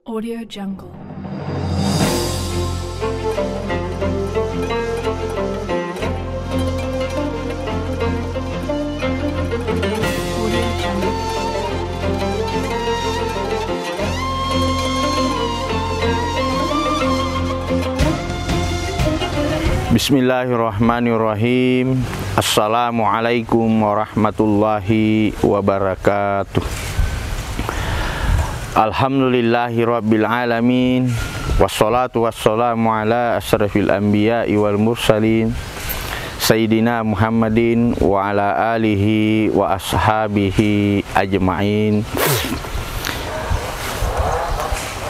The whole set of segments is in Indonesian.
Audio Jungle. Audio Jungle. Bismillahirrahmanirrahim. Assalamualaikum warahmatullahi wabarakatuh. Alhamdulillahi rabbil alamin. Wassalatu wassalamu ala asrafil anbiya'i wal mursalin Sayyidina Muhammadin wa ala alihi wa ashabihi ajma'in.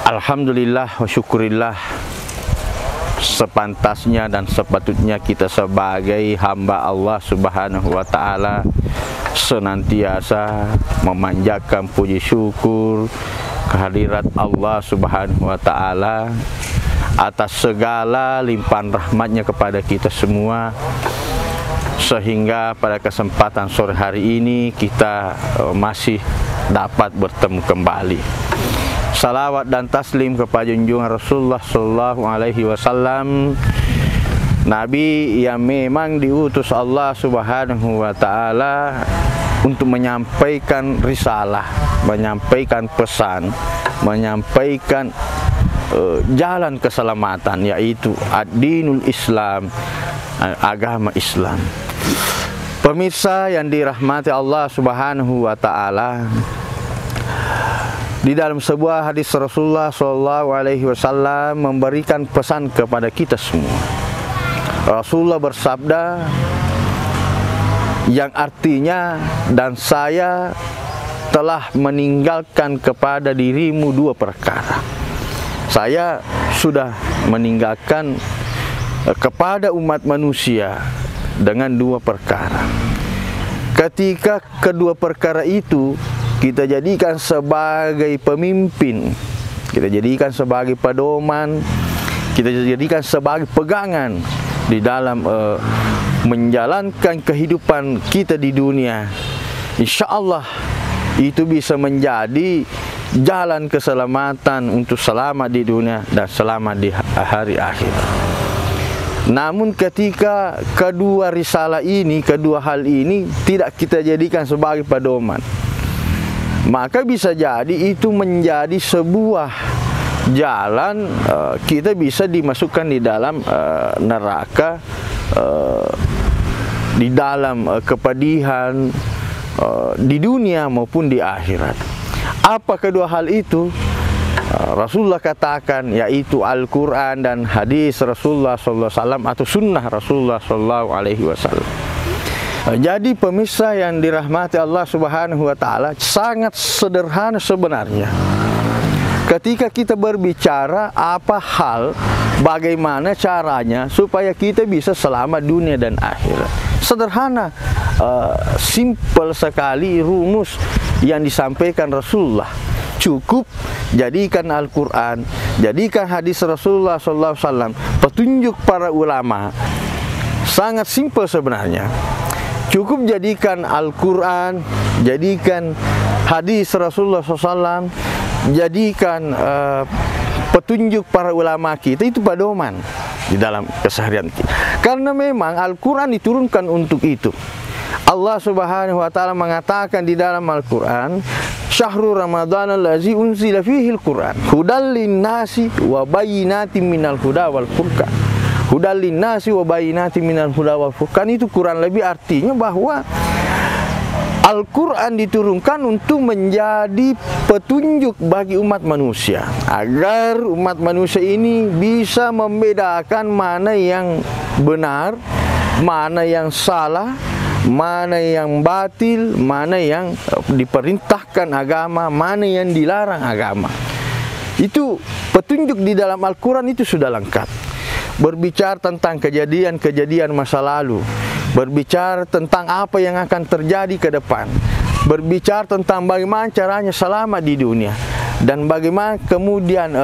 Alhamdulillah wa syukurillah, sepantasnya dan sepatutnya kita sebagai hamba Allah Subhanahu wa ta'ala senantiasa memanjatkan puji syukur kehadirat Allah Subhanahu wa ta'ala atas segala limpahan rahmatnya kepada kita semua, sehingga pada kesempatan sore hari ini kita masih dapat bertemu kembali. Salawat dan taslim kepada junjungan Rasulullah Sallallahu Alaihi Wasallam, Nabi yang memang diutus Allah Subhanahu Wa Taala untuk menyampaikan risalah, menyampaikan pesan, menyampaikan jalan keselamatan, yaitu ad-dinul Islam, agama Islam. Pemirsa yang dirahmati Allah Subhanahu Wa Taala, di dalam sebuah hadis Rasulullah Sallallahu Alaihi Wasallam memberikan pesan kepada kita semua. Rasulullah bersabda yang artinya, dan saya telah meninggalkan kepada dirimu dua perkara. Saya sudah meninggalkan kepada umat manusia dengan dua perkara. Ketika kedua perkara itu kita jadikan sebagai pemimpin, kita jadikan sebagai pedoman, kita jadikan sebagai pegangan di dalam menjalankan kehidupan kita di dunia, insya Allah itu bisa menjadi jalan keselamatan untuk selamat di dunia dan selamat di hari akhir. Namun ketika kedua risalah ini, kedua hal ini tidak kita jadikan sebagai pedoman, maka bisa jadi itu menjadi sebuah jalan kita bisa dimasukkan di dalam neraka, di dalam kepedihan di dunia maupun di akhirat. Apa kedua hal itu? Rasulullah katakan, yaitu Al-Quran dan hadis Rasulullah SAW atau sunnah Rasulullah SAW. Jadi pemirsa yang dirahmati Allah Subhanahu wa ta'ala, sangat sederhana sebenarnya ketika kita berbicara apa hal, bagaimana caranya supaya kita bisa selamat dunia dan akhirat. Sederhana, simple sekali rumus yang disampaikan Rasulullah. Cukup jadikan Al-Quran, jadikan hadis Rasulullah SAW, petunjuk para ulama. Sangat simple sebenarnya. Cukup jadikan Al-Quran, jadikan hadis Rasulullah SAW, jadikan petunjuk para ulama kita, itu pedoman di dalam keseharian kita. Karena memang Al-Quran diturunkan untuk itu. Allah Subhanahu wa ta'ala mengatakan di dalam Al-Quran, Syahrul Ramadan allazi unzila fihi al-Quran hudal linnasi wa bayyinatin minal huda wal furqan. Hudal linnasi wa bayyinatin minal huda wal furqan itu kurang lebih artinya bahwa Al-Quran diturunkan untuk menjadi petunjuk bagi umat manusia, agar umat manusia ini bisa membedakan mana yang benar, mana yang salah, mana yang batil, mana yang diperintahkan agama, mana yang dilarang agama. Itu petunjuk di dalam Al-Quran itu sudah lengkap. Berbicara tentang kejadian-kejadian masa lalu, berbicara tentang apa yang akan terjadi ke depan, berbicara tentang bagaimana caranya selamat di dunia, dan bagaimana kemudian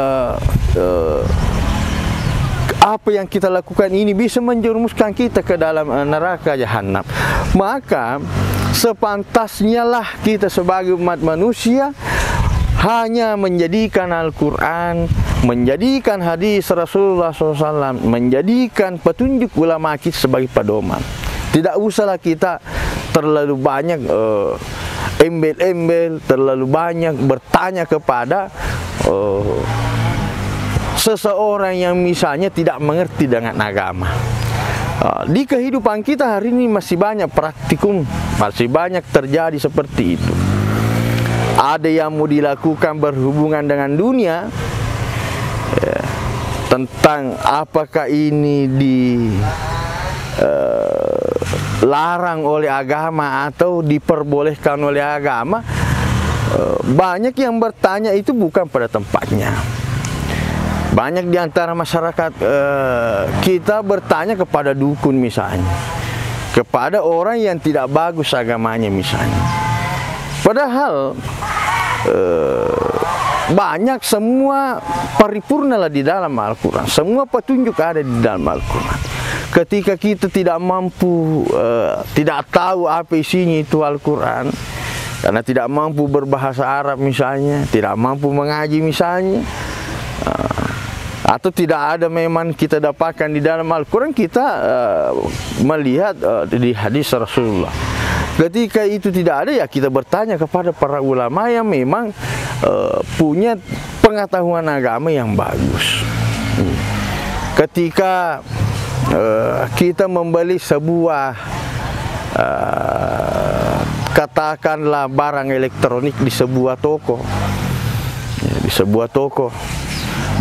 apa yang kita lakukan ini bisa menjerumuskan kita ke dalam neraka jahanam. Maka sepantasnya lah kita sebagai umat manusia hanya menjadikan Al-Quran, menjadikan hadis Rasulullah SAW, menjadikan petunjuk ulama kita sebagai pedoman. Tidak usahlah kita terlalu banyak embel-embel, terlalu banyak bertanya kepada seseorang yang misalnya tidak mengerti dengan agama. Di kehidupan kita hari ini masih banyak praktikum, masih banyak terjadi seperti itu. Ada yang mau dilakukan berhubungan dengan dunia, ya, tentang apakah ini dilarang oleh agama atau diperbolehkan oleh agama. Banyak yang bertanya itu bukan pada tempatnya. Banyak di antara masyarakat kita bertanya kepada dukun misalnya, kepada orang yang tidak bagus agamanya misalnya. Padahal banyak, semua paripurna lah di dalam Al-Quran, semua petunjuk ada di dalam Al-Quran. Ketika kita tidak mampu, tidak tahu apa isinya itu Al-Quran, karena tidak mampu berbahasa Arab misalnya, tidak mampu mengaji misalnya, atau tidak ada memang kita dapatkan di dalam Al-Quran, kita melihat di hadis Rasulullah. Ketika itu tidak ada, ya kita bertanya kepada para ulama yang memang punya pengetahuan agama yang bagus. Ketika kita membeli sebuah katakanlah barang elektronik di sebuah toko,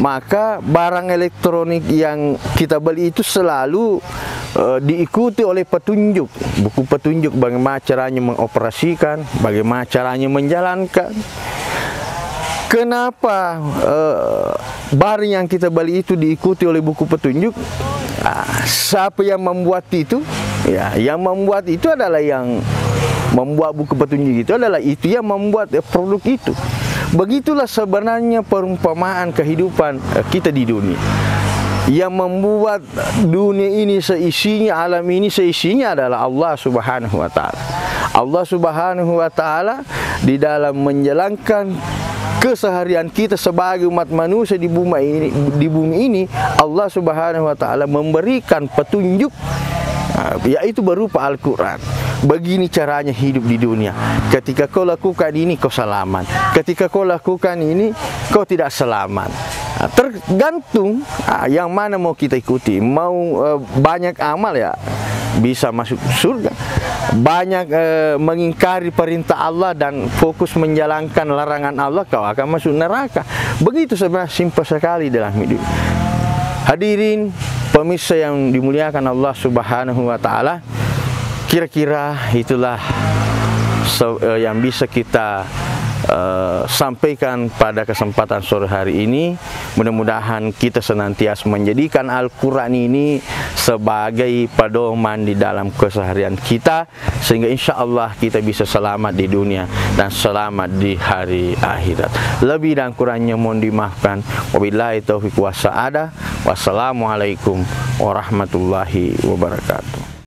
maka barang elektronik yang kita beli itu selalu diikuti oleh petunjuk, buku petunjuk bagaimana caranya mengoperasikan, bagaimana caranya menjalankan. Kenapa barang yang kita beli itu diikuti oleh buku petunjuk? Siapa yang membuat itu? Ya, yang membuat itu adalah yang membuat buku petunjuk itu adalah itu yang membuat produk itu. Begitulah sebenarnya perumpamaan kehidupan kita di dunia. Yang membuat dunia ini seisinya, alam ini seisinya adalah Allah Subhanahu wa Ta'ala. Allah Subhanahu wa Ta'ala di dalam menjalankan keseharian kita sebagai umat manusia di bumi ini, Allah Subhanahu wa Ta'ala memberikan petunjuk, yaitu berupa Al-Quran. Begini caranya hidup di dunia. Ketika kau lakukan ini, kau selamat. Ketika kau lakukan ini, kau tidak selamat. Tergantung yang mana mau kita ikuti. Mau banyak amal, ya bisa masuk surga. Banyak mengingkari perintah Allah dan fokus menjalankan larangan Allah, kau akan masuk neraka. Begitu sebenarnya, simpel sekali dalam hidup. Hadirin pemirsa yang dimuliakan Allah Subhanahu wa Ta'ala, kira-kira itulah yang bisa kita sampaikan pada kesempatan sore hari ini. Mudah-mudahan kita senantiasa menjadikan Al-Quran ini sebagai pedoman di dalam keseharian kita, sehingga insya Allah kita bisa selamat di dunia dan selamat di hari akhirat. Lebih dan kurangnya mohon dimaafkan. Wabillahi taufiq wa sa'adah. Wassalamualaikum warahmatullahi wabarakatuh.